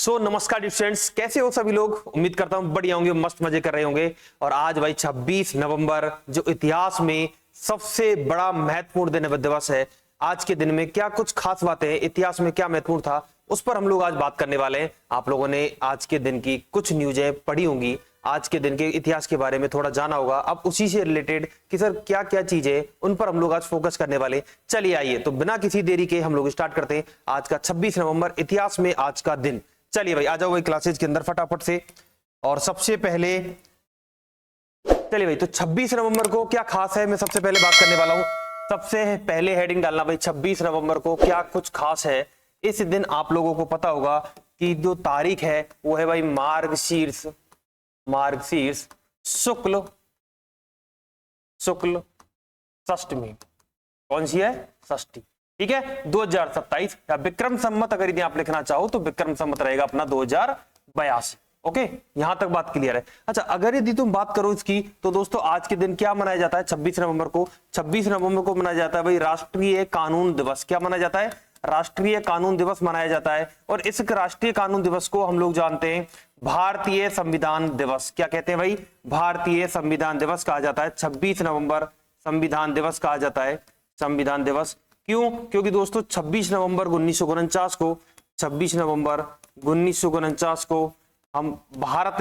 नमस्कार स्टूडेंट्स, कैसे हो सभी लोग। उम्मीद करता हूं बढ़िया होंगे, मस्त मजे कर रहे होंगे। और आज भाई 26 नवंबर जो इतिहास में सबसे बड़ा महत्वपूर्ण दिवस है। आज के दिन में क्या कुछ खास बातें हैं, इतिहास में क्या महत्वपूर्ण था, उस पर हम लोग आज बात करने वाले हैं। आप लोगों ने आज के दिन की कुछ न्यूज़ें पढ़ी होंगी, आज के दिन के इतिहास के बारे में थोड़ा जाना होगा। अब उसी से रिलेटेड कि सर क्या क्या चीजें, उन पर हम लोग आज फोकस करने वाले। चलिए आइए, तो बिना किसी देरी के हम लोग स्टार्ट करते हैं आज का 26 नवंबर इतिहास में आज का दिन। चलिए भाई आ जाओ भाई क्लासेज के अंदर फटाफट से। और सबसे पहले चलिए भाई, तो 26 नवंबर को क्या खास है, मैं सबसे पहले बात करने वाला हूं। सबसे पहले हेडिंग डालना भाई, 26 नवंबर को क्या कुछ खास है। इस दिन आप लोगों को पता होगा कि जो तारीख है वो है भाई मार्गशीर्ष शुक्ल षष्टमी। कौन सी है? षष्ठी। ठीक है, 2027 या विक्रम संवत अगर यदि आप लिखना चाहो तो विक्रम संवत रहेगा अपना 2082। ओके, यहां तक बात क्लियर है। अच्छा, अगर यदि तुम बात करो इसकी तो दोस्तों आज के दिन क्या मनाया जाता है 26 नवंबर को? 26 नवंबर को मनाया जाता है भाई राष्ट्रीय कानून दिवस। क्या मनाया जाता है? राष्ट्रीय कानून दिवस मनाया जाता है। और इस राष्ट्रीय कानून दिवस को हम लोग जानते हैं भारतीय संविधान दिवस। क्या कहते हैं भाई? भारतीय संविधान दिवस कहा जाता है। 26 नवंबर संविधान दिवस कहा जाता है। संविधान दिवस क्यों? क्योंकि दोस्तों 26 नवंबर 1949 को 26 नवंबर 1949 को हम भारत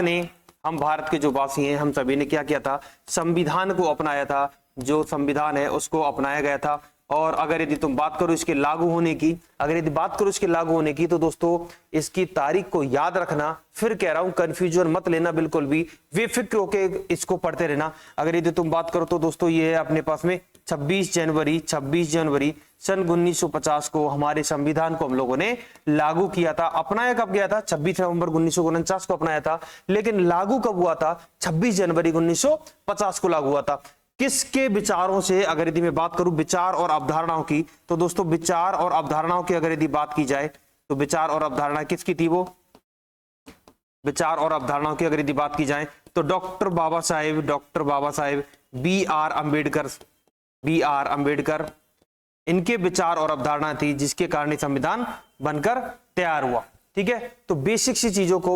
के जो वासी हैं, हम सभी ने क्या किया था? संविधान को अपनाया था। जो संविधान है उसको अपनाया गया था। और अगर यदि तुम बात करो इसके लागू होने की, तो दोस्तों इसकी तारीख को याद रखना। फिर कह रहा हूं कंफ्यूजन मत लेना बिल्कुल भी, बेफिक्र होके इसको पढ़ते रहना। अगर यदि तुम बात करो तो दोस्तों ये है अपने पास में 26 जनवरी सन 1950 को हमारे संविधान को हम लोगों ने लागू किया था। अपनाया कब गया था? 26 नवंबर 1949 को अपनाया था, लेकिन लागू कब हुआ था? 26 जनवरी 1950 को लागू हुआ था। किसके विचारों से अगर यदि मैं बात करूं, विचार और अवधारणाओं की, तो दोस्तों विचार और अवधारणाओं की अगर यदि बात की जाए तो विचार और अवधारणा किसकी थी? वो विचार और अवधारणाओं की अगर यदि बात की जाए तो doctor Baba Saheb B R Ambedkar, इनके विचार और अवधारणा थी, जिसके कारण संविधान बनकर तैयार हुआ। ठीक है, तो बेसिक सी चीजों को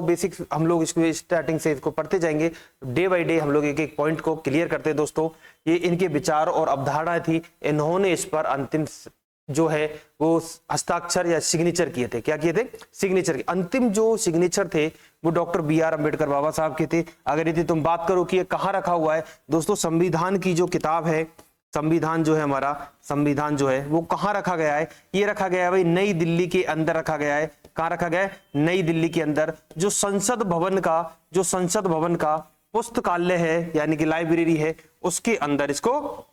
हम लोग इसको स्टार्टिंग से इसको पढ़ते जाएंगे। डे बाय डे हम लोग एक एक पॉइंट को क्लियर करते हैं। दोस्तों ये इनके विचार और अवधारणा थी, इन्होंने इस पर अंतिम जो है वो हस्ताक्षर या सिग्नेचर किए थे। क्या किए थे? सिग्नेचर। अंतिम जो सिग्नेचर थे वो डॉक्टर बी आर अंबेडकर बाबा साहब के थे। अगर यदि तुम बात करो कि ये कहाँ रखा हुआ है, दोस्तों संविधान की जो किताब है, संविधान जो है हमारा, संविधान जो है वो कहाँ रखा गया है? ये रखा गया है भाई नई दिल्ली के अंदर रखा गया है। कहाँ रखा गया है? नई दिल्ली के अंदर। जो संसद भवन का पुस्तकालय है यानी कि लाइब्रेरी है, उसके अंदर इसको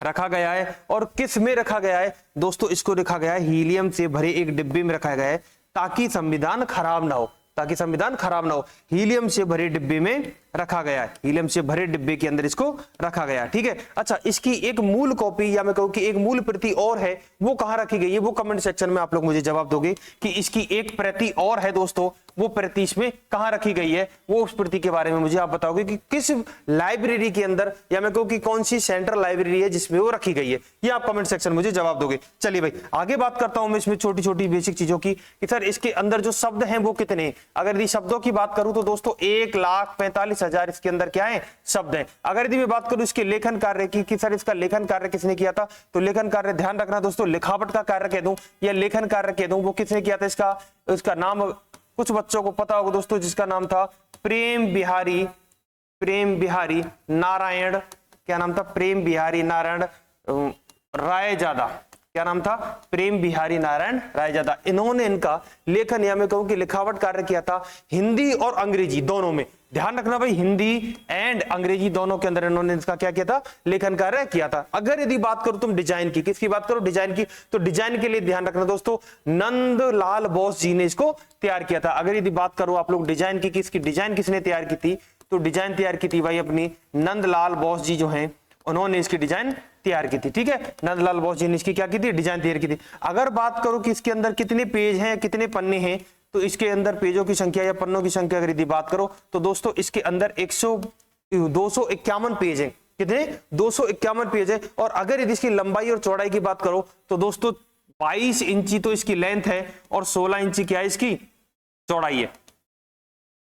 रखा गया है। और किस में रखा गया है दोस्तों? इसको रखा गया है हीलियम से भरे एक डिब्बे में रखा गया है, ताकि संविधान खराब ना हो। हीलियम से भरे डिब्बे में रखा गया है। हीलियम से भरे डिब्बे के अंदर इसको रखा गया है। ठीक है, अच्छा इसकी एक मूल कॉपी या मैं कहूं कि एक मूल प्रति और है, वो कहां रखी गई है? वो कमेंट सेक्शन में आप लोग मुझे जवाब दोगे कि इसकी एक प्रति और है दोस्तों, वो प्रति इसमें कहां रखी गई है? वो उस प्रति के बारे में मुझे आप बताओगे कि किस लाइब्रेरी के अंदर, या मैं कहूं कि कौन सी सेंट्रल लाइब्रेरी है जिसमें वो रखी गई है। ये आप कमेंट सेक्शन में मुझे जवाब दोगे। चलिए भाई आगे बात करता हूं मैं इसमें छोटी छोटी बेसिक चीजों की कि सर इसके अंदर जो शब्द हैं वो कितने। अगर यदि शब्दों की बात करूं तो दोस्तों 1,45,000 इसके अंदर क्या है? शब्द है। अगर यदि मैं बात करूं इसके लेखन कार्य की कि सर इसका लेखन कार्य किसने किया था, तो लेखन कार्य ध्यान रखना दोस्तों, लिखावट का कार्य कह दूं या लेखन कार्य कह दूं, वो किसने किया था? इसका नाम कुछ बच्चों को पता होगा दोस्तों, जिसका नाम था प्रेम बिहारी नारायण। क्या नाम था? प्रेम बिहारी नारायण रायजादा। क्या नाम था? प्रेम बिहारी नारायण रायजादा। इन्होंने इनका लेखन या मैं कहूं कि लिखावट कार्य किया था हिंदी और अंग्रेजी दोनों में। ध्यान रखना भाई, हिंदी एंड अंग्रेजी दोनों के अंदर इन्होंने इसका क्या किया था? लेखन कार्य किया था। अगर यदि बात करो तुम डिजाइन की, किसकी बात करो? डिजाइन की। तो डिजाइन के लिए ध्यान रखना दोस्तों, नंदलाल बोस जी ने इसको तैयार किया था। अगर यदि बात करो आप लोग डिजाइन की, किसकी डिजाइन किसने तैयार की थी? तो डिजाइन तैयार की थी भाई अपनी नंदलाल बोस जी जो है, उन्होंने इसकी डिजाइन तैयार की थी। ठीक है, नंदलाल बोस जी ने इसकी क्या की थी? डिजाइन तैयार की थी। अगर बात करो कि इसके अंदर कितने पेज हैं, कितने पन्ने हैं, तो इसके अंदर पेजों की संख्या या पन्नों की संख्या अगर यदि बात करो तो दोस्तों इसके अंदर 251 पेज है। कितने? 251 पेज है। और अगर यदि इसकी लंबाई और चौड़ाई की बात करो तो दोस्तों 22 इंची तो इसकी लेंथ है और 16 इंची क्या है इसकी चौड़ाई है।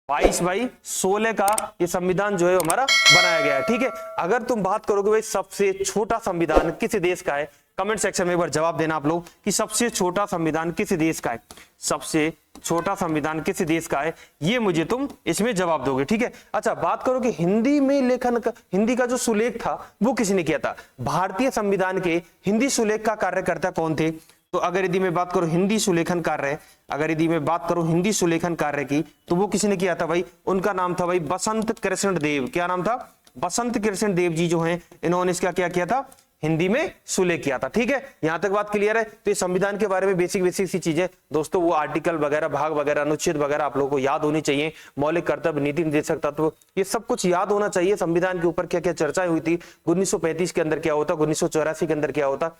22/16 का ये संविधान जो है हमारा बनाया गया है। ठीक है, अगर तुम बात करोगे भाई सबसे छोटा संविधान किस देश का है, कमेंट सेक्शन में एक बार जवाब देना आप लोग कि सबसे छोटा संविधान किस देश का है, सबसे छोटा संविधान किस देश का है, ये मुझे तुम इसमें जवाब दोगे। ठीक है, अच्छा बात करो कि हिंदी में लेखन का, हिंदी का जो सुलेख था वो किसने किया था, भारतीय संविधान के हिंदी सुलेख का कार्यकर्ता कौन थे, तो अगर यदि मैं बात करूं हिंदी सुलेखन कार्य, अगर यदि मैं बात करूं हिंदी सुलेखन कार्य की, तो वो किसने किया था भाई, उनका नाम था भाई बसंत कृष्ण देव। क्या नाम था, बसंत कृष्ण देव जी जो हैं, इन्होंने इसका क्या किया था, हिंदी में सुलेख किया था। ठीक है, यहां तक बात क्लियर है। तो ये संविधान के बारे में बेसिक सी चीजें दोस्तों, वो आर्टिकल वगैरह, भाग वगैरह, अनुच्छेद वगैरह आप लोगों को याद होनी चाहिए। मौलिक कर्तव्य, नीति निर्देशक तत्व, ये सब कुछ याद होना चाहिए। संविधान के ऊपर क्या क्या चर्चाएं हुई थी, 1935 के अंदर क्या होता, 1984 के अंदर क्या होता,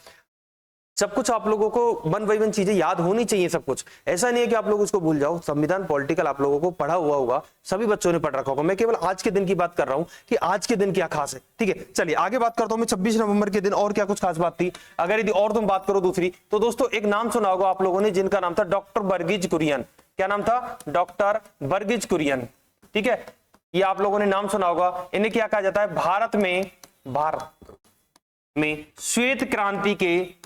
सब कुछ आप लोगों को 1 by 1 चीजें याद होनी चाहिए। सब कुछ ऐसा नहीं है कि आप लोग उसको भूल जाओ। संविधान पॉलिटिकल आप लोगों को पढ़ा हुआ होगा, सभी बच्चों ने पढ़ रखा होगा। मैं केवल आज के दिन की बात कर रहा हूं कि आज के दिन क्या खास है। ठीक है, चलिए आगे बात करता हूं मैं 26 नवंबर के दिन और क्या कुछ खास बात थी। अगर यदि और तुम बात करो दूसरी, तो दोस्तों एक नाम सुना होगा आप लोगों ने जिनका नाम था डॉक्टर वर्गीज कुरियन। क्या नाम था, डॉक्टर वर्गीज कुरियन। ठीक है, ये आप लोगों ने नाम सुना होगा। इन्हें क्या कहा जाता है, भारत में श्वेत क्रांति के,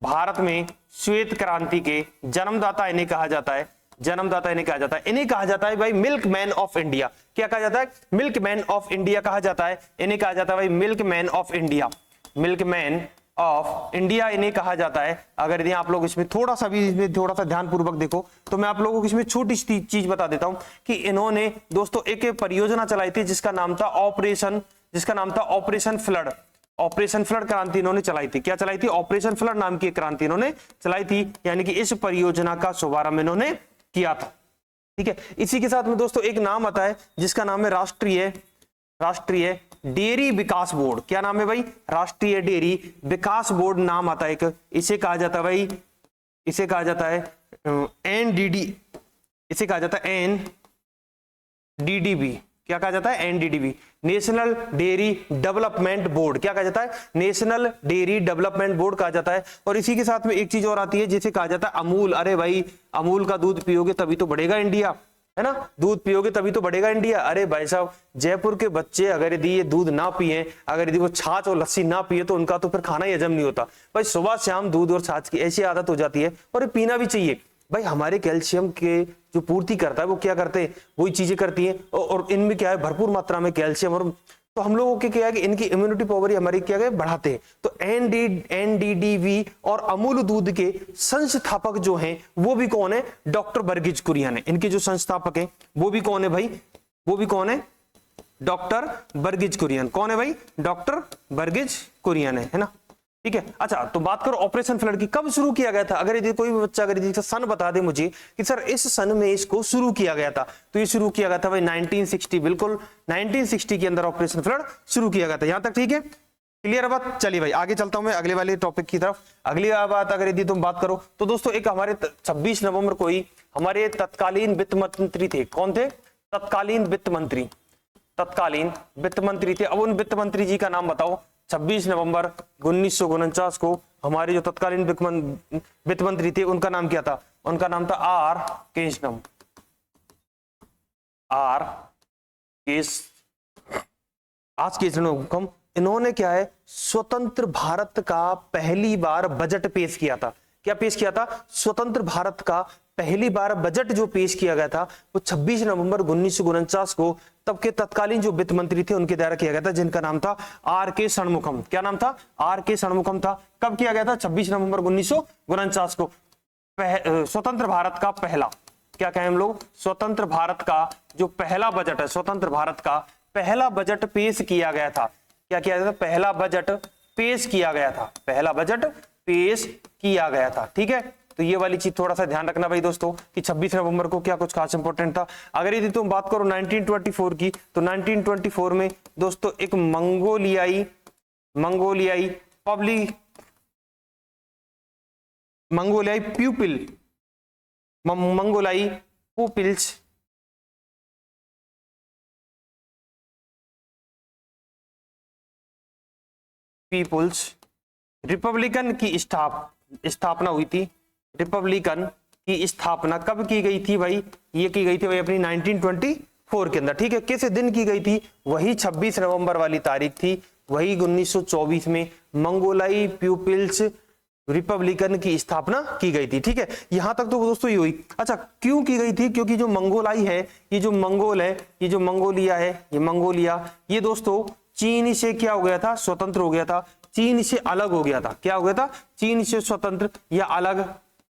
भारत में श्वेत क्रांति के जन्मदाता इन्हें कहा जाता है, जन्मदाता इन्हें कहा जाता है। इन्हें कहा जाता है भाई मिल्क मैन ऑफ इंडिया। क्या कहा जाता है, मिल्क मैन ऑफ इंडिया कहा जाता है। इन्हें कहा जाता है भाई milk man of India, milk man of India इन्हें कहा जाता है। अगर यदि आप लोग इसमें थोड़ा सा भी, इसमें थोड़ा सा ध्यान पूर्वक देखो तो मैं आप लोगों को इसमें छोटी सी चीज बता देता हूं कि इन्होंने दोस्तों एक परियोजना चलाई थी जिसका नाम था ऑपरेशन फ्लड। ऑपरेशन फ्लड क्रांति इन्होंने चलाई थी। क्या चलाई थी, ऑपरेशन फ्लड नाम की क्रांति इन्होंने चलाई थी, यानी कि इस परियोजना का शुभारंभ इन्होंने किया था। ठीक है, इसी के साथ में दोस्तों एक नाम आता है जिसका नाम है राष्ट्रीय डेयरी विकास बोर्ड। क्या नाम है भाई, राष्ट्रीय डेयरी विकास बोर्ड नाम आता है एक। इसे कहा जाता है भाई, इसे कहा जाता है NDD, इसे कहा जाता है NDDB। क्या कहा जाता है, NDDB, national dairy development board. क्या कहा जाता है, नेशनल डेयरी डेवलपमेंट बोर्ड कहा जाता है। और इसी के साथ में एक चीज और आती है जिसे कहा जाता है अमूल। अरे भाई, अमूल का दूध पियोगे तभी तो बढ़ेगा इंडिया, है ना, दूध पियोगे तभी तो बढ़ेगा इंडिया। अरे भाई साहब, जयपुर के बच्चे अगर यदि ये दूध ना पिए, अगर यदि वो छाछ और लस्सी ना पिए, तो उनका तो फिर खाना ही हजम नहीं होता। भाई सुबह शाम दूध और छाछ की ऐसी आदत हो जाती है, और ये पीना भी चाहिए। भाई हमारे कैल्शियम के जो पूर्ति करता है वो क्या करते हैं, वही चीजें करती हैं। और इनमें क्या है, भरपूर मात्रा में कैल्शियम, और तो हम लोगों के क्या है कि इनकी इम्यूनिटी पावर हमारी क्या है, बढ़ाते हैं। तो NDDB और अमूल दूध के संस्थापक जो हैं वो भी कौन है, डॉक्टर वर्गीज कुरियन है। इनके जो संस्थापक हैं वो भी कौन है भाई, वो भी कौन है, डॉक्टर वर्गीज कुरियन। कौन है भाई, डॉक्टर वर्गीज कुरियन है ना। ठीक है, अच्छा तो बात करो ऑपरेशन फ्लड की, कब शुरू किया गया था। अगर यदि कोई भी बच्चा अगर यदि सन बता दे मुझे कि सर इस सन में इसको शुरू किया गया था, तो ये शुरू किया गया था भाई 1960, बिल्कुल 1960 के अंदर ऑपरेशन फ्लड शुरू किया गया था। यहां तक ठीक है, क्लियर है बात। चलिए भाई आगे चलता हूं मैं अगले वाले टॉपिक की तरफ। अगली बात अगर यदि तुम बात करो तो दोस्तों एक हमारे 26 नवंबर को ही हमारे तत्कालीन वित्त मंत्री थे। कौन थे, तत्कालीन वित्त मंत्री, तत्कालीन वित्त मंत्री थे। अब उन वित्त मंत्री जी का नाम बताओ। 26 नवंबर 1949 को हमारे जो तत्कालीन वित्त मंत्री थे उनका नाम क्या था, उनका नाम था आर केशनम। इन्होंने क्या है, स्वतंत्र भारत का पहली बार बजट पेश किया था। क्या पेश किया था, स्वतंत्र भारत का पहली बार बजट जो पेश किया गया था वो 26 नवंबर 1949 को तब के तत्कालीन जो वित्त मंत्री थे उनके द्वारा किया गया था, जिनका नाम था R.K. षणमुखम। क्या नाम था, R.K. षणमुखम था। कब किया गया था, 26 नवंबर 1949 को। स्वतंत्र भारत का पहला, क्या कहें हम लोग, स्वतंत्र भारत का जो पहला बजट है, स्वतंत्र भारत का पहला बजट पेश किया गया था। क्या किया गया था, पहला बजट पेश किया गया था, पहला बजट पेश किया गया था। ठीक है, तो ये वाली चीज थोड़ा सा ध्यान रखना भाई दोस्तों कि 26 नवंबर को क्या कुछ खास इंपॉर्टेंट था। अगर यदि तुम बात करो 1924 की, तो 1924 में दोस्तों एक मंगोलियाई पीपुल्स रिपब्लिकन की स्थापना हुई थी, रिपब्लिकन की स्थापना कब की गई थी भाई? ये की गई थी भाई अपनी 1924 के अंदर, ठीक है। किस दिन की गई थी? वही 26 नवंबर वाली तारीख थी, वही 1924 में मंगोलाई पीपुल्स रिपब्लिकन की स्थापना की गई थी, ठीक है। यहां तक तो दोस्तों ये हुई। अच्छा, क्यों की गई थी? क्योंकि जो मंगोलाई है, ये जो मंगोल है, ये जो मंगोलिया है, ये मंगोलिया, ये दोस्तों चीन से क्या हो गया था? स्वतंत्र हो गया था, चीन से अलग हो गया था। क्या हो गया था? चीन से स्वतंत्र या अलग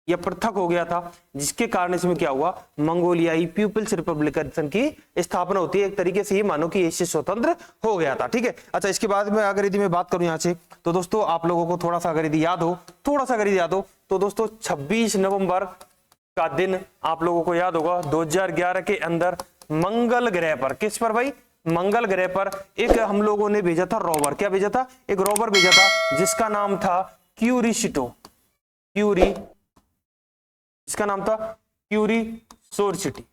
या पृथक हो गया था, जिसके कारण इसमें क्या हुआ? मंगोलियाई पीपुल्स रिपब्लिकन की स्थापना होती है। एक तरीके से ये मानो कि इससे स्वतंत्र हो गया था, ठीक है। अच्छा, इसके बाद में अगर यदि मैं बात करूं यहां से, तो दोस्तों आप लोगों को थोड़ा सा अगर यदि याद हो, तो दोस्तों 26 नवंबर का दिन आप लोगों को याद होगा 2011 के अंदर मंगल ग्रह पर, किस पर भाई? मंगल ग्रह पर एक हम लोगों ने भेजा था रोवर। क्या भेजा था? एक रोवर भेजा था जिसका नाम था क्यूरिसिटो, इसका नाम था क्यूरियोसिटी।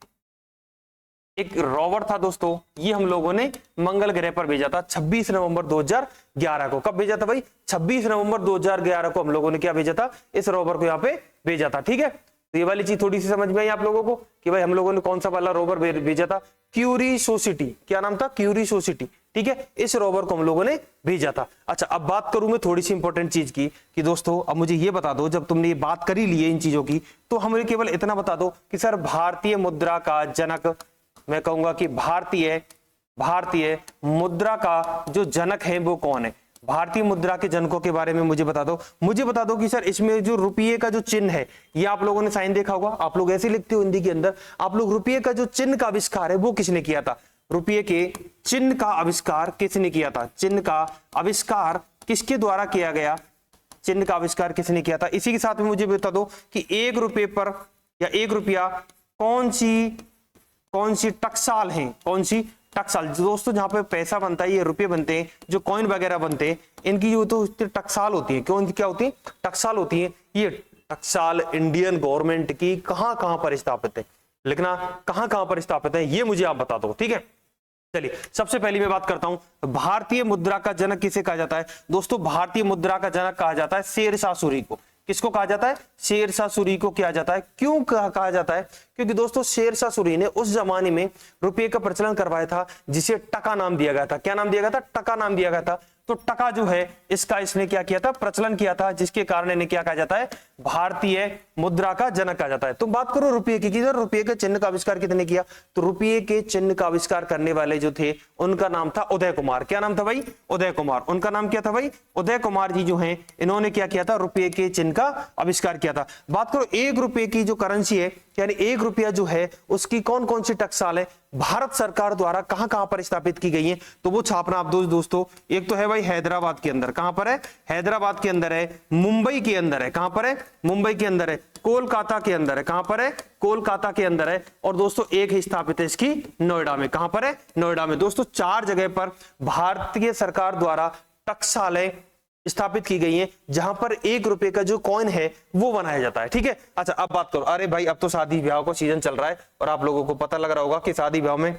एक रोवर था दोस्तों, ये हम लोगों ने मंगल ग्रह पर भेजा था 26 नवंबर 2011 को। कब भेजा था भाई? 26 नवंबर 2011 को हम लोगों ने क्या भेजा था? इस रोवर को यहाँ पे भेजा था, ठीक है। तो ये वाली चीज थोड़ी सी समझ में आई आप लोगों को कि भाई हम लोगों ने कौन सा वाला रोवर भेजा था? क्यूरियोसिटी। क्या नाम था? क्यूरियोसिटी, ठीक है। इस रोवर को हम लोगों ने भेजा था। अच्छा, अब बात करूं मैं थोड़ी सी इंपॉर्टेंट चीज की कि दोस्तों अब मुझे ये बता दो, जब तुमने ये बात कर ही ली है इन चीजों की, तो हमें केवल इतना बता दो कि सर भारतीय मुद्रा का जनक, मैं कहूंगा कि भारतीय मुद्रा का जो जनक है वो कौन है? भारतीय मुद्रा के जनकों के बारे में मुझे बता दो कि सर इसमें जो रुपये का जो चिन्ह है, ये आप लोगों ने साइन देखा होगा, आप लोग ऐसे लिखते हो हिंदी के अंदर, आप लोग रुपये का जो चिन्ह का आविष्कार है वो किसने किया था? रुपये के चिन्ह का आविष्कार किसने किया था? चिन्ह का आविष्कार किसके द्वारा किया गया? चिन्ह का आविष्कार किसने किया था? इसी के साथ में मुझे बता दो कि 1 रुपये पर या 1 रुपया कौन सी टकसाल है? कौन सी टकसाल? दोस्तों जहां पे पैसा बनता है, ये रुपये बनते हैं, जो कॉइन वगैरह बनते हैं, इनकी जो तो टकसाल होती है। क्यों? इनकी क्या होती है? टकसाल होती है। ये टकसाल इंडियन गवर्नमेंट की कहां पर स्थापित है? लिखना, कहां पर स्थापित है, ये मुझे आप बता दो, ठीक है। चलिए, सबसे पहले मैं बात करता हूं भारतीय मुद्रा का जनक किसे कहा जाता है? दोस्तों भारतीय मुद्रा का जनक कहा जाता है शेरशाह सूरी को। किसको कहा जाता है? शेरशाह सूरी को किया जाता है। क्यों कहा जाता है? क्योंकि दोस्तों शेरशाह सूरी ने उस जमाने में रुपये का प्रचलन करवाया था, जिसे टका नाम दिया गया था। क्या नाम दिया गया था? टका नाम दिया गया था। तो टका जो है इसका इसने क्या किया था? प्रचलन किया था, जिसके कारण इन्हें क्या कहा जाता है? भारतीय मुद्रा का जनक कहा जाता है। तुम बात करो रुपये की, रुपये के चिन्ह का आविष्कार किसने किया? तो रुपये के चिन्ह का आविष्कार करने वाले जो थे उनका नाम था उदय कुमार। क्या नाम था भाई? उदय कुमार। उनका नाम क्या था भाई? उदय कुमार जी जो है, इन्होंने क्या किया था? रुपये के चिन्ह का आविष्कार किया था। बात करो 1 रुपये की जो करेंसी है, यानी 1 रुपया जो है, उसकी कौन कौन सी टकसाल है भारत सरकार द्वारा कहां पर स्थापित की गई है? तो वो छापना आप दोस्तों, एक तो है भाई हैदराबाद के अंदर। कहां पर है? हैदराबाद के अंदर है। मुंबई के अंदर है। कहां पर है? मुंबई के अंदर है। कोलकाता के अंदर है। कहां पर है? कोलकाता के अंदर है। और दोस्तों एक ही स्थापित है इसकी नोएडा में। कहां पर है? नोएडा में। दोस्तों 4 जगह पर भारतीय सरकार द्वारा टकसालें स्थापित की गई हैं, जहां पर 1 रुपए का जो कॉइन है वो बनाया जाता है, ठीक है। अच्छा, अब बात करो, अरे भाई अब तो शादी ब्याह का सीजन चल रहा है और आप लोगों को पता लग रहा होगा कि शादी ब्याह में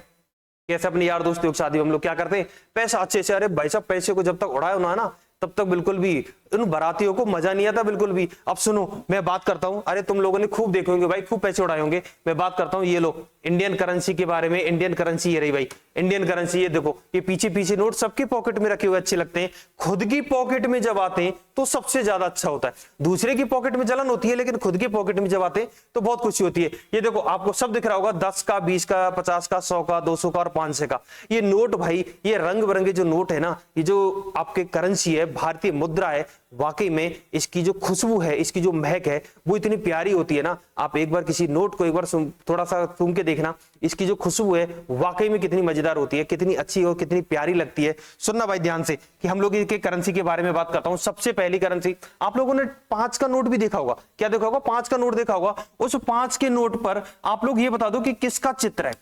कैसे अपने यार दोस्तों की शादी हम लोग क्या करते हैं? पैसा अच्छे से, अरे भाई साहब पैसे को जब तक उड़ाए ना तब तक बिल्कुल भी उन बारातियों को मजा नहीं आता बिल्कुल भी। अब सुनो, मैं बात करता हूं, अरे तुम लोगों ने खूब देखे होंगे भाई, खूब पैसे उड़ाए होंगे। मैं बात करता हूं, ये लो इंडियन करेंसी के बारे में। इंडियन करेंसी ये रही भाई, इंडियन करेंसी। ये देखो, ये पीछे नोट सबके पॉकेट में रखे हुए अच्छे लगते हैं, खुद की पॉकेट में जब आते हैं तो सबसे ज्यादा अच्छा होता है। दूसरे की पॉकेट में जलन होती है, लेकिन खुद की पॉकेट में जब आते हैं तो बहुत खुशी होती है। ये देखो, आपको सब दिख रहा होगा, 10 का, 20 का, 50 का, 100 का, 200 का और 500 का। ये नोट भाई, ये रंग बिरंगे जो नोट है ना, ये जो आपके करेंसी है, भारतीय मुद्रा है, वाकई में इसकी जो खुशबू है, इसकी जो महक है, वो इतनी प्यारी होती है ना। आप एक बार किसी नोट को एक बार थोड़ा सा सूंघ के देखना, इसकी जो खुशबू है वाकई में कितनी मजेदार होती है, कितनी अच्छी और कितनी प्यारी लगती है। सुनना भाई ध्यान से कि हम लोग इसके करेंसी के बारे में बात करता हूं। सबसे पहली करेंसी, आप लोगों ने 5 का नोट भी देखा होगा। क्या देखा होगा? 5 का नोट देखा होगा। उस 5 के नोट पर आप लोग ये बता दो कि किसका चित्र है।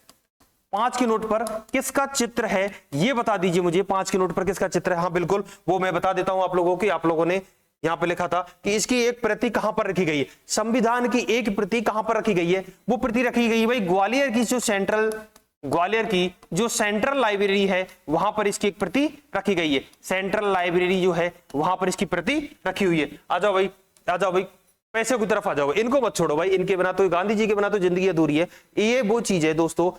5 के नोट पर किसका चित्र है, ये बता दीजिए मुझे। 5 के नोट पर किसका चित्र है? हाँ बिल्कुल, वो मैं बता देता हूं आप लोगों की। आप लोगों ने यहां पे लिखा था कि इसकी एक प्रति कहां पर रखी गई है। संविधान की एक प्रति कहां पर रखी गई है? वो प्रति रखी गई है भाई ग्वालियर की जो सेंट्रल लाइब्रेरी है, वहां पर इसकी एक प्रति रखी गई है। सेंट्रल लाइब्रेरी जो है वहां पर इसकी प्रति रखी हुई है। आ जाओ भाई, पैसे की तरफ आ जाओगे, इनको मत छोड़ो भाई, इनके बिना तो, गांधी जी के बिना तो जिंदगी अधूरी है। ये वो चीज है दोस्तों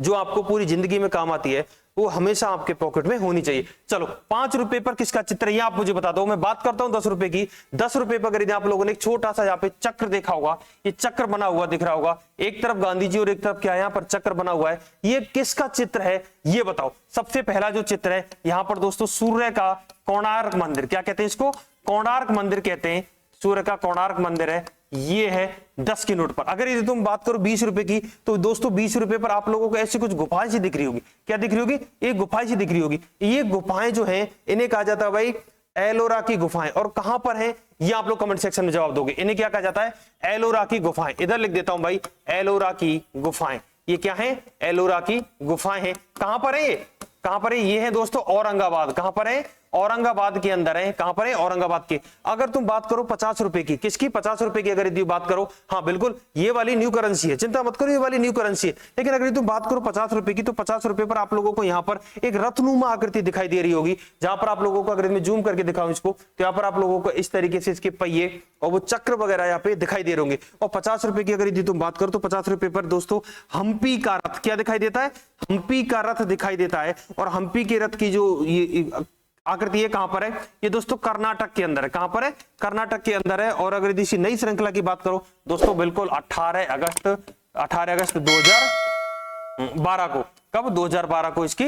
जो आपको पूरी जिंदगी में काम आती है, वो हमेशा आपके पॉकेट में होनी चाहिए। चलो 5 रुपए पर किसका चित्र है, आप मुझे बता दो। मैं बात करता हूं 10 रुपए की। 10 रुपए पर अगर आप लोगों ने एक छोटा सा यहाँ पे चक्र देखा होगा, ये चक्र बना हुआ दिख रहा होगा, एक तरफ गांधी जी और एक तरफ क्या है, यहाँ पर चक्र बना हुआ है, ये किसका चित्र है ये बताओ। सबसे पहला जो चित्र है यहाँ पर दोस्तों सूर्य का कोणार्क मंदिर, क्या कहते हैं इसको, कोणार्क मंदिर कहते हैं, सूर्य का कोणार्क मंदिर है, ये है 10 के नोट पर। अगर यदि तुम बात करो 20 रुपए की, तो दोस्तों 20 रुपए पर आप लोगों को ऐसी कुछ गुफाएं सी दिख रही होगी, क्या दिख रही होगी, एक गुफाएं सी दिख रही होगी। ये गुफाएं जो हैं इन्हें कहा जाता है भाई एलोरा की गुफाएं। और कहां पर है ये आप लोग कमेंट सेक्शन में जवाब दोगे। इन्हें क्या कहा जाता है, एलोरा की गुफाएं। इधर लिख देता हूं भाई, एलोरा की गुफाएं। ये क्या है, एलोरा की गुफाएं हैं। कहां पर है ये, कहां पर है, ये है दोस्तों औरंगाबाद। कहां पर है, औरंगाबाद के अंदर है। कहां पर है, औरंगाबाद के। अगर तुम बात करो 50 रुपए की, किसकी, 50 रुपए की अगर यदि बात करो, हाँ बिल्कुल ये वाली न्यू करेंसी है, चिंता मत करो ये वाली न्यू करेंसी है। लेकिन अगर तुम बात करो 50 रुपए की, तो 50 रुपए पर आप लोगों को यहाँ पर एक रथनुमा आकृति दिखाई दे रही होगी, जहां पर आप लोगों को, अगर मैं जूम करके दिखाऊं इसको, तो यहाँ पर आप लोगों को इस तरीके से इसके पहिए और वो चक्र वगैरह यहाँ पे दिखाई दे रहे होंगे। और 50 रुपए की अगर यदि तुम बात करो, तो 50 रुपए पर दोस्तों हम्पी का रथ क्या दिखाई देता है, हम्पी का रथ दिखाई देता है। और हम्पी के रथ की जो ये आकृति है कहां पर है, ये दोस्तों कर्नाटक के अंदर है। कहां पर है, कर्नाटक के अंदर है। और अगर इसी नई श्रृंखला की बात करो दोस्तों, बिल्कुल 18 अगस्त 2012 को, कब 2012 को इसकी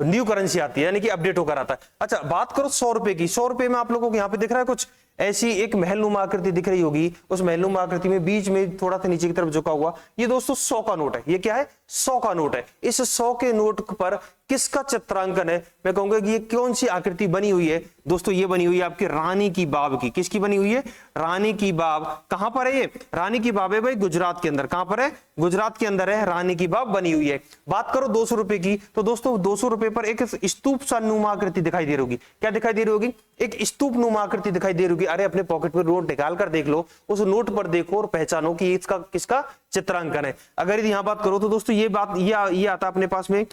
न्यू करेंसी आती है, यानी कि अपडेट होकर आता है। अच्छा बात करो 100 रुपए की, 100 रुपए में आप लोगों को यहाँ पे दिख रहा है कुछ ऐसी एक महलनुमा आकृति दिख रही होगी। उस महलनुमा आकृति में बीच में थोड़ा सा नीचे की तरफ झुका हुआ, ये दोस्तों 100 का नोट है। ये क्या है, 100 का नोट है। इस 100 के नोट पर किसका चित्रांकन है, मैं कहूंगा कि ये कौन सी आकृति बनी हुई है दोस्तों, ये बनी हुई है आपकी रानी की बाब की। किसकी बनी हुई है, रानी की बाब। कहां पर है ये, रानी की बाब है भाई गुजरात के अंदर। कहां पर है, गुजरात के अंदर है, रानी की बाब बनी हुई है। बात करो 200 रुपए की, तो दोस्तों 200 रुपए पर एक स्तूप सा नुमा आकृति दिखाई दे रही होगी। क्या दिखाई दे रही होगी, एक स्तूप नुमा आकृति दिखाई दे रही होगी। अरे अपने पॉकेट में नोट निकाल कर देख लो, उस नोट पर देखो और पहचानो कि इसका किसका चित्रांकन है। अगर यहां बात करो तो दोस्तों ये बात ये आता है अपने पास में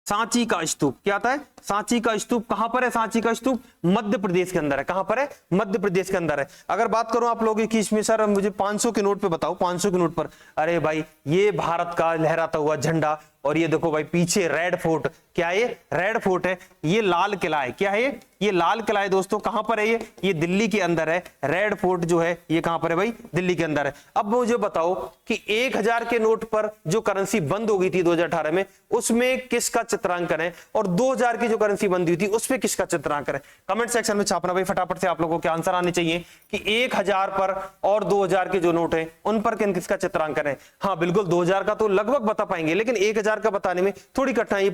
सांची का स्तूप। क्या आता है, सांची का स्तूप। कहां पर है सांची का स्तूप, मध्य प्रदेश के अंदर है। कहां पर है, मध्य प्रदेश के अंदर है। अगर बात करूं आप लोगों की इसमें सर मुझे 500 के नोट पे बताओ, 500 के नोट पर, अरे भाई ये भारत का लहराता हुआ झंडा, और ये देखो भाई पीछे रेड फोर्ट। क्या है ये, रेड फोर्ट है। ये लाल किला है। क्या है ये लाल किला है दोस्तों। कहां पर है ये दिल्ली के अंदर है। रेड फोर्ट जो है ये कहां पर है भाई, दिल्ली के अंदर है। अब मुझे बताओ कि 1000 के नोट पर जो करेंसी बंद हो गई थी 2018 में, उसमें किसका चित्रांकन है, और 2000 की जो करेंसी बंद हुई थी उसमें किसका चित्रांकन है। कमेंट सेक्शन में छापना भाई फटाफट से, आप लोगों के आंसर आने चाहिए कि 1000 पर और 2000 के जो नोट है उन पर किसका चित्रांकन है। हाँ बिल्कुल 2000 का तो लगभग बता पाएंगे, लेकिन 1000 का बताने में थोड़ी कठिनाई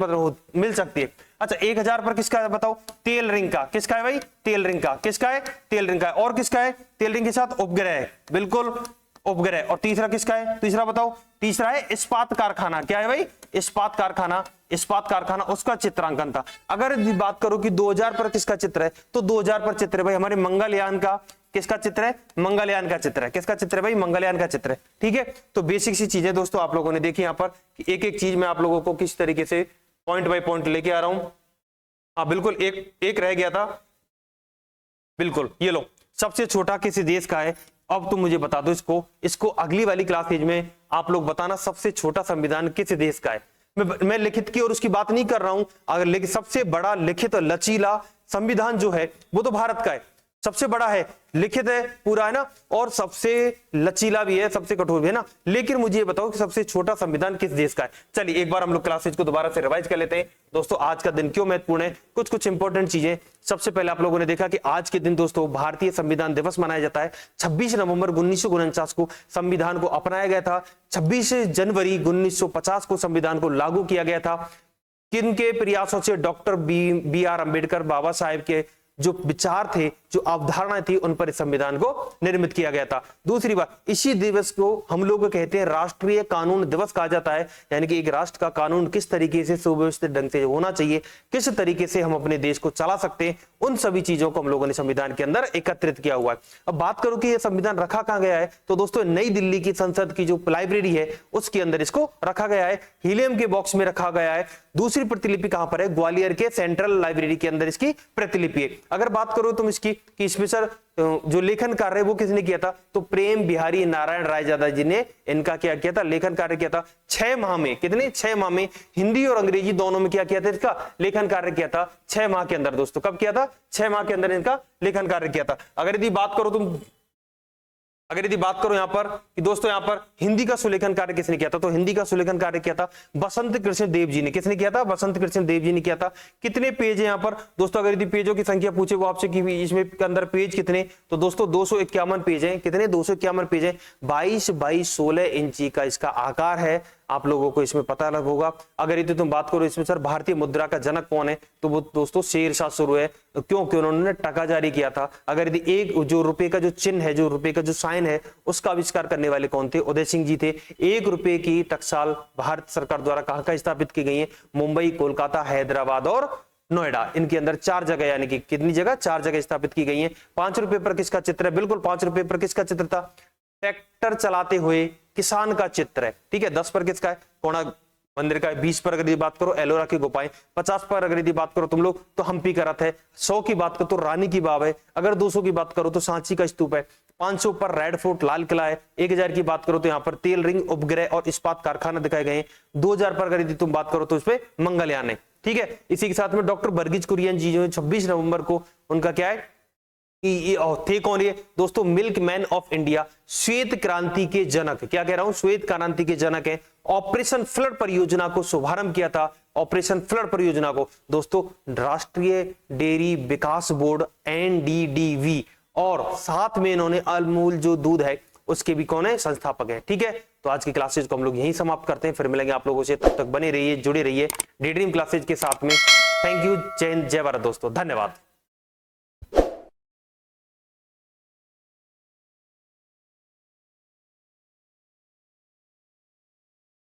मिल सकती है। अच्छा 1000 पर किसका है बताओ, तेल रिंग का। किसका है भाई, तेल रिंग का। किसका है, तेल रिंग का। और किसका है, तेल रिंग के साथ उपग्रह, बिल्कुल उपग्रह। और तीसरा किसका है, तीसरा बताओ, तीसरा है इस्पात कारखाना। क्या है भाई, इस्पात कारखाना। इस्पात कारखाना उसका चित्रांकन था। अगर बात करो कि 2000 पर किसका चित्र है, तो 2000 पर चित्र है भाई हमारे मंगलयान का। किसका चित्र है, मंगलयान का चित्र है। किसका चित्र है भाई, मंगलयान का चित्र है। ठीक है, तो बेसिक सी चीजें दोस्तों आप लोगों ने देखी यहाँ पर, एक एक चीज मैं आप लोगों को किस तरीके से पॉइंट बाय पॉइंट लेके आ रहा हूं। हाँ बिल्कुल एक रह गया था, बिल्कुल ये लो, सबसे छोटा किसी देश का है। अब तुम मुझे बता दो इसको अगली वाली क्लासेज में आप लोग बताना, सबसे छोटा संविधान किस देश का है। मैं लिखित की और उसकी बात नहीं कर रहा हूं, अगर लेकिन सबसे बड़ा लिखित लचीला संविधान जो है वो तो भारत का है, सबसे बड़ा है, लिखित है पूरा है ना, और सबसे लचीला भी है, सबसे कठोर भी है ना। लेकिन मुझे ये बताओ कि सबसे छोटा संविधान किस देश का है। चलिए एक बार हम लोग क्लासेज को दोबारा से रिवाइज कर लेते हैं दोस्तों। आज का दिन क्यों महत्वपूर्ण है, कुछ इंपॉर्टेंट चीजें। सबसे पहले आप लोगों ने देखा कि आज के दिन दोस्तों भारतीय संविधान दिवस मनाया जाता है। 26 नवंबर 1949 को संविधान को अपनाया गया था। 26 जनवरी 1950 को संविधान को लागू किया गया था। किनके प्रयासों से, doctor B are Ambedkar Baba Saheb के जो विचार थे, जो अवधारणा थी, उन पर इस संविधान को निर्मित किया गया था। दूसरी बात, इसी दिवस को हम लोग कहते हैं राष्ट्रीय कानून दिवस कहा जाता है, यानी कि एक राष्ट्र का कानून किस तरीके से सुव्यवस्थित ढंग से होना चाहिए, किस तरीके से हम अपने देश को चला सकते हैं, उन सभी चीजों को हम लोगों ने संविधान के अंदर एकत्रित किया हुआ है। अब बात करूं कि यह संविधान रखा कहां गया है, तो दोस्तों नई दिल्ली की संसद की जो लाइब्रेरी है उसके अंदर इसको रखा गया है, हीलियम के बॉक्स में रखा गया है। दूसरी प्रतिलिपि कहां पर है, ग्वालियर के सेंट्रल लाइब्रेरी के अंदर इसकी प्रतिलिपि है। अगर बात करो तुम इसकी कि इसमें सर जो लेखन कार्य वो किसने किया था? तो प्रेम बिहारी नारायण रायजादा जी ने इनका क्या किया था? लेखन कार्य किया था। 6 माह में, कितने? 6 माह में हिंदी और अंग्रेजी दोनों में क्या किया था? इसका लेखन कार्य किया था 6 माह के अंदर। दोस्तों कब किया था? 6 माह के अंदर इनका लेखन कार्य किया था। अगर यदि बात करो यहां पर कि दोस्तों यहां पर हिंदी का सुलेखन कार्य किसने किया था? तो हिंदी का सुलेखन कार्य किया था बसंत कृष्ण देव जी ने। किसने किया था? बसंत कृष्ण देव जी ने किया था। कितने पेज है यहां पर? दोस्तों अगर यदि पेजों की संख्या पूछे वो आपसे कि इसमें के अंदर पेज कितने, तो दोस्तों 251 पेज है। कितने? 251 पेज है। 22 बाई 16 इंची का इसका आकार है। आप लोगों को इसमें पता लग होगा। अगर यदि तुम बात करो इसमें सर भारतीय मुद्रा का जनक कौन है, तो वो दोस्तों शेरशाह सूरी है, क्योंकि उन्होंने टका जारी किया था। अगर यदि एक जो रुपए का जो चिन्ह है, जो रुपए का जो साइन है, उसका आविष्कार करने वाले कौन थे? उदय सिंह जी थे। 1 रुपए की टकसाल भारत सरकार द्वारा कहां स्थापित की गई है? मुंबई, कोलकाता, हैदराबाद और नोएडा। इनके अंदर 4 जगह, यानी कि कितनी जगह? 4 जगह स्थापित की गई है। 5 रुपए पर किसका चित्र है? बिल्कुल 5 रुपए पर किसका चित्र था? ट्रैक्टर चलाते हुए किसान का चित्र है। ठीक है। 10 पर किसका है? कोणार्क मंदिर का है। 20 पर अगर बात करो एलोरा की गुफाएं। 50 पर अगर यदि बात करो तुम लोग तो हम्पी का रथ है। 100 की बात करो तो रानी की बाव है। अगर 200 की बात करो तो सांची का स्तूप है। 500 पर रेड फोर्ट लाल किला है। 1000 की बात करो तो यहाँ पर तेल रिंग उपग्रह और इस्पात कारखाना दिखाए गए हैं। 2000 पर अगर यदि तुम बात करो तो इसपे मंगलयान है। ठीक है। इसी के साथ में डॉक्टर वर्गीज कुरियन जी जो है 26 नवंबर को उनका क्या है ये थे कौन? ये दोस्तों मिल्क मैन ऑफ इंडिया, श्वेत क्रांति के जनक। क्या कह रहा हूं? श्वेत क्रांति के जनक है। ऑपरेशन फ्लड परियोजना को शुभारंभ किया था। ऑपरेशन फ्लड परियोजना को दोस्तों राष्ट्रीय डेयरी विकास बोर्ड NDDV, और साथ में इन्होंने अमूल जो दूध है उसके भी कौन है? संस्थापक है। ठीक है। तो आज की क्लासेज को हम लोग यहीं समाप्त करते हैं। फिर मिलेंगे आप लोगों से। तब तक बने रहिए, जुड़े रहिए डे ड्रीम क्लासेज के साथ में। Thank you. जय हिंद, जय भारत दोस्तों। धन्यवाद।